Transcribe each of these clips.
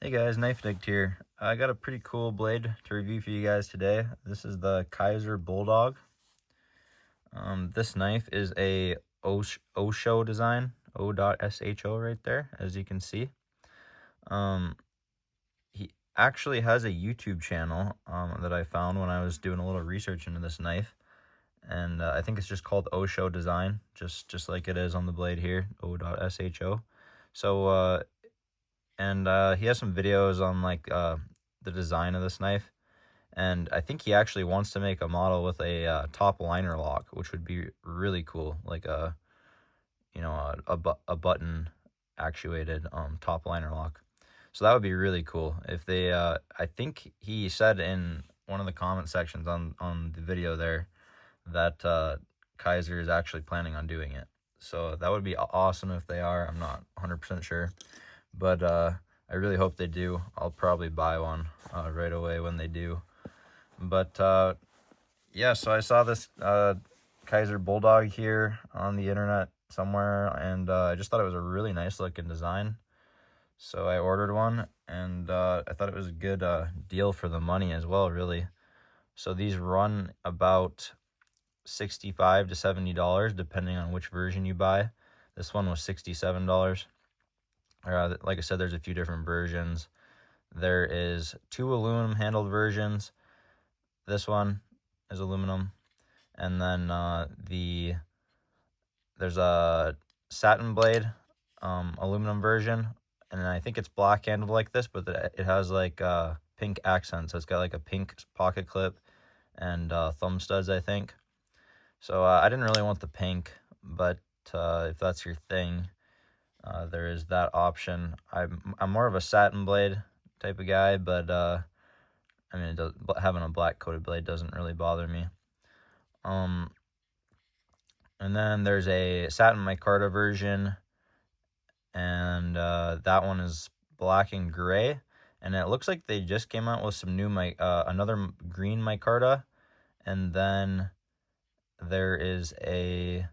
Hey guys, Knife Addict here. I got a pretty cool blade to review for you guys today. This is the Kizer Bulldog. This knife is a Osho design, O.SHO right there, as you can see. He actually has a YouTube channel that I found when I was doing a little research into this knife. And I think it's just called Osho Design, just like it is on the blade here, O.SHO. So, he has some videos on the design of this knife, and I think he actually wants to make a model with a top liner lock, which would be really cool, like a button actuated top liner lock. So that would be really cool if they I think he said in one of the comment sections on the video there that Kizer is actually planning on doing it. So that would be awesome if they are. I'm not 100% sure, but I really hope they do. I'll probably buy one right away when they do. But yeah, so I saw this Kizer Bulldog here on the internet somewhere, and I just thought it was a really nice looking design. So I ordered one, and I thought it was a good deal for the money as well, really. So these run about $65 to $70 depending on which version you buy. This one was $67. Like I said, there's a few different versions. There is 2 aluminum handled versions. This one is aluminum, and then there's a satin blade aluminum version, and I think it's black handled like this, but it has like pink accents. So it's got like a pink pocket clip and thumb studs, I think. So I didn't really want the pink, but if that's your thing, there is that option. I'm more of a satin blade type of guy, but I mean, having a black coated blade doesn't really bother me. And then there's a satin micarta version, and that one is black and gray, and it looks like they just came out with some new another green micarta, and then there is a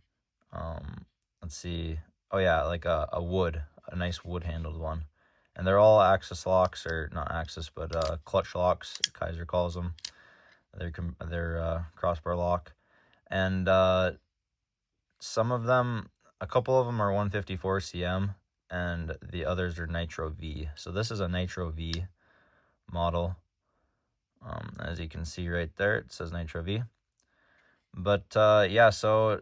let's see, oh yeah, like a nice wood handled one. And they're all axis locks, or not axis, but clutch locks, Kizer calls them. They're crossbar lock. And some of them, a couple of them are 154 cm, and the others are Nitro V. So this is a Nitro V model. As you can see right there, it says Nitro V. But yeah, so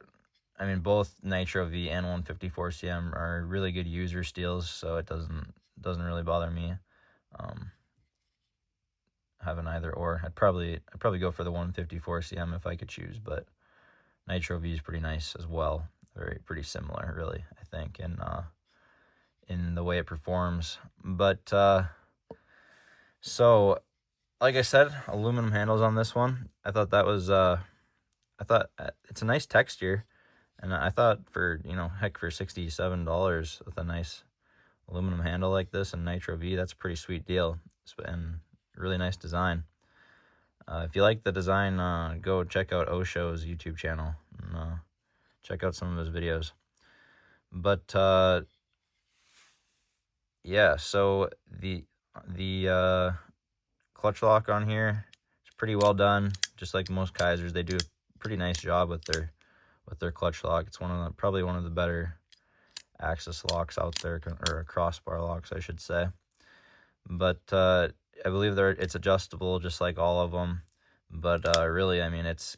I mean, both Nitro V and 154 cm are really good user steels, so it doesn't really bother me having either or. I'd probably go for the 154 cm if I could choose, but Nitro V is pretty nice as well. Pretty similar, really, I think, in the way it performs. But so, like I said, aluminum handles on this one. I thought that was it's a nice texture. And I thought for $67 with a nice aluminum handle like this and Nitro V, that's a pretty sweet deal, and really nice design. If you like the design, go check out Osho's YouTube channel and check out some of his videos. But yeah, so the clutch lock on here is pretty well done. Just like most Kizers, they do a pretty nice job with their clutch lock. It's probably one of the better axis locks out there, or crossbar locks, I should say. But I believe it's adjustable just like all of them. But really, I mean, it's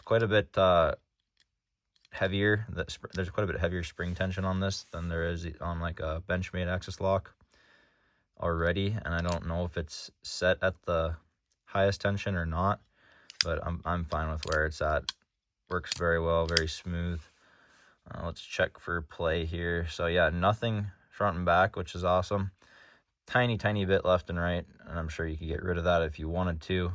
quite a bit heavier. There's quite a bit heavier spring tension on this than there is on like a Benchmade axis lock already. And I don't know if it's set at the highest tension or not, but I'm fine with where it's at. Works very well, very smooth. Let's check for play here. So yeah, nothing front and back, which is awesome. Tiny bit left and right, and I'm sure you could get rid of that if you wanted to,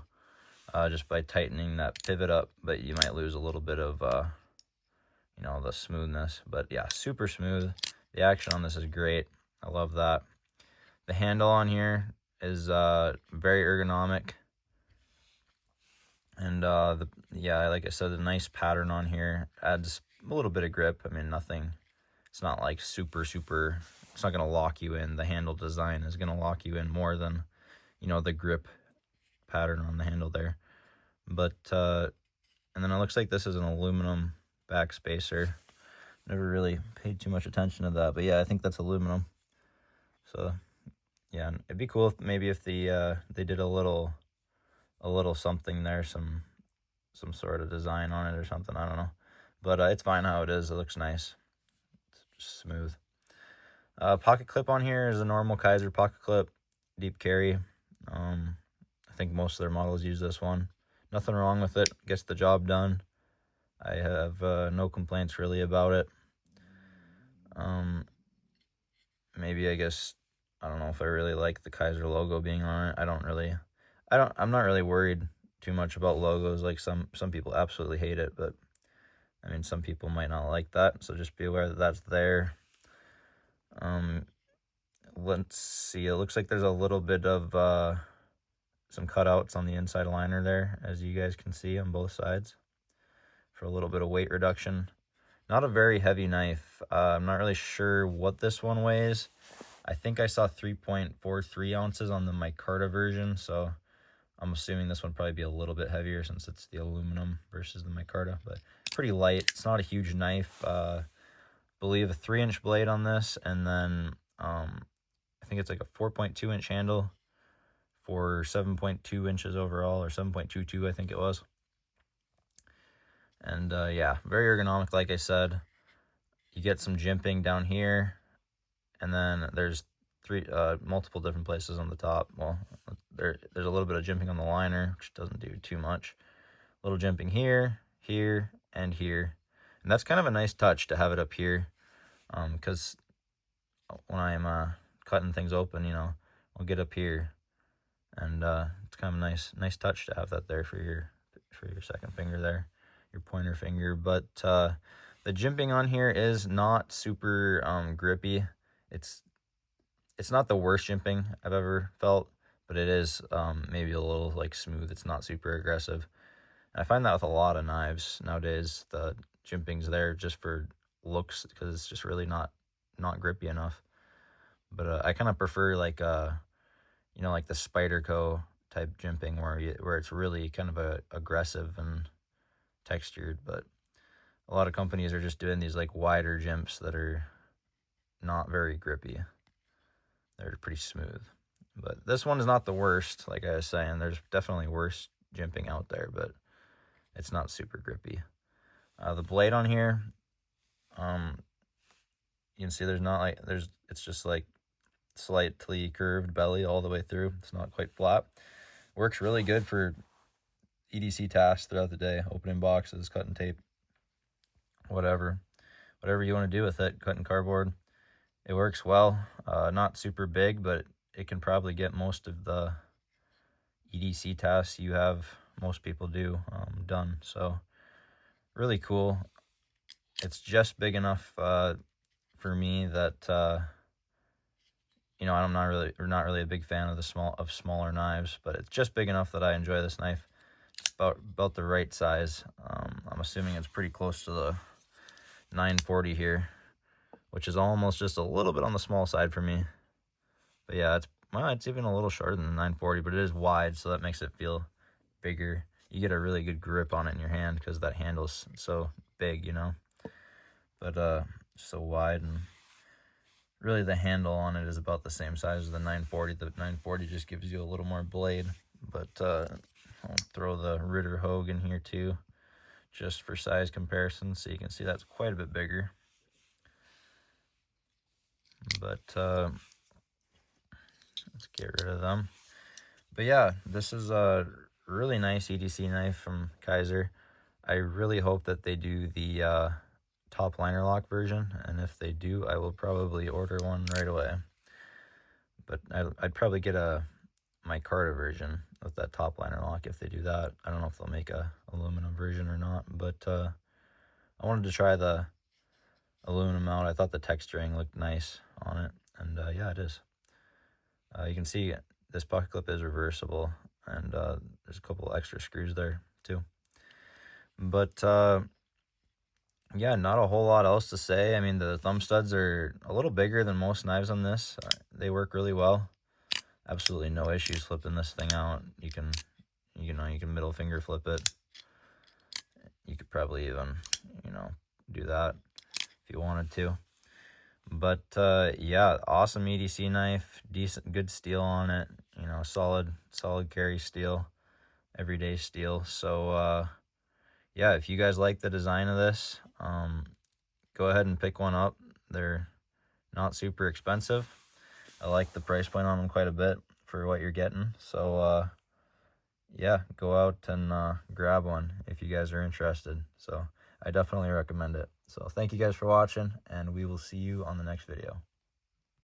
just by tightening that pivot up, but you might lose a little bit of the smoothness. But yeah, super smooth. The action on this is great. I love that. The handle on here is very ergonomic. And yeah, like I said, the nice pattern on here adds a little bit of grip. I mean, nothing. It's not like super it's not going to lock you in. The handle design is going to lock you in more than, you know, the grip pattern on the handle there. But and then it looks like this is an aluminum back spacer. Never really paid too much attention to that, but yeah, I think that's aluminum. So yeah, it'd be cool if maybe if they did a little something there, some sort of design on it or something. I don't know, but it's fine how it is. It looks nice. It's just smooth. Pocket clip on here is a normal Kizer pocket clip, deep carry. I think most of their models use this one. Nothing wrong with it. Gets the job done. I have no complaints really about it. Maybe I guess I don't know if I really like the Kizer logo being on it. I'm not really worried too much about logos. Like some people absolutely hate it, but I mean some people might not like that. So just be aware that that's there. Let's see. It looks like there's a little bit of some cutouts on the inside liner there, as you guys can see on both sides, for a little bit of weight reduction. Not a very heavy knife. I'm not really sure what this one weighs. I think I saw 3.43 ounces on the micarta version, so I'm assuming this one probably be a little bit heavier since it's the aluminum versus the micarta, but pretty light. It's not a huge knife. Believe a 3-inch blade on this, and then I think it's like a 4.2-inch handle for 7.2 inches overall, or 7.22 I think it was. And yeah, very ergonomic, like I said. You get some jimping down here, and then there's multiple different places on the top. Well, there's a little bit of jimping on the liner, which doesn't do too much. A little jimping here, here, and here. And that's kind of a nice touch to have it up here, because when I'm cutting things open, you know, I'll get up here, and it's kind of a nice touch to have that there for your second finger there, your pointer finger. But the jimping on here is not super grippy. It's not the worst jimping I've ever felt, but it is maybe a little like smooth. It's not super aggressive. And I find that with a lot of knives nowadays. The jimping's there just for looks because it's just really not grippy enough. But I kind of prefer like you know, like the Spyderco type jimping where it's really kind of aggressive and textured. But a lot of companies are just doing these like wider jimps that are not very grippy. They're pretty smooth. But this one is not the worst, like I was saying. There's definitely worse jimping out there, but it's not super grippy. The blade on here, you can see it's just like slightly curved belly all the way through. It's not quite flat. Works really good for EDC tasks throughout the day, opening boxes, cutting tape, whatever you want to do with it, cutting cardboard. It works well. Not super big, but it can probably get most of the EDC tasks most people do done. So really cool. It's just big enough for me that you know, I'm not really a big fan of smaller knives, but it's just big enough that I enjoy this knife. It's about the right size. I'm assuming it's pretty close to the 940 here, which is almost just a little bit on the small side for me. But yeah, it's even a little shorter than the 940, but it is wide, so that makes it feel bigger. You get a really good grip on it in your hand because that handle's so big, you know. But so wide, and really the handle on it is about the same size as the 940. The 940 just gives you a little more blade. But I'll throw the Ritter Hogue in here too, just for size comparison, so you can see that's quite a bit bigger. But let's get rid of them. But yeah, this is a really nice EDC knife from Kizer. I really hope that they do the top liner lock version, and if they do, I will probably order one right away. But I'd probably get a micarta version with that top liner lock if they do that. I don't know if they'll make a aluminum version or not, but I wanted to try the aluminum out. I thought the texturing looked nice on it, and yeah, it is. You can see this pocket clip is reversible, and there's a couple extra screws there too. But Yeah, not a whole lot else to say. I mean, the thumb studs are a little bigger than most knives on this. They work really well. Absolutely no issues flipping this thing out. You can middle finger flip it. You could probably even, do that if you wanted to. But yeah, awesome EDC knife, decent, good steel on it. Solid carry steel, everyday steel. So yeah, if you guys like the design of this, go ahead and pick one up. They're not super expensive. I like the price point on them quite a bit for what you're getting. So yeah, go out and grab one if you guys are interested. So I definitely recommend it. So thank you guys for watching, and we will see you on the next video.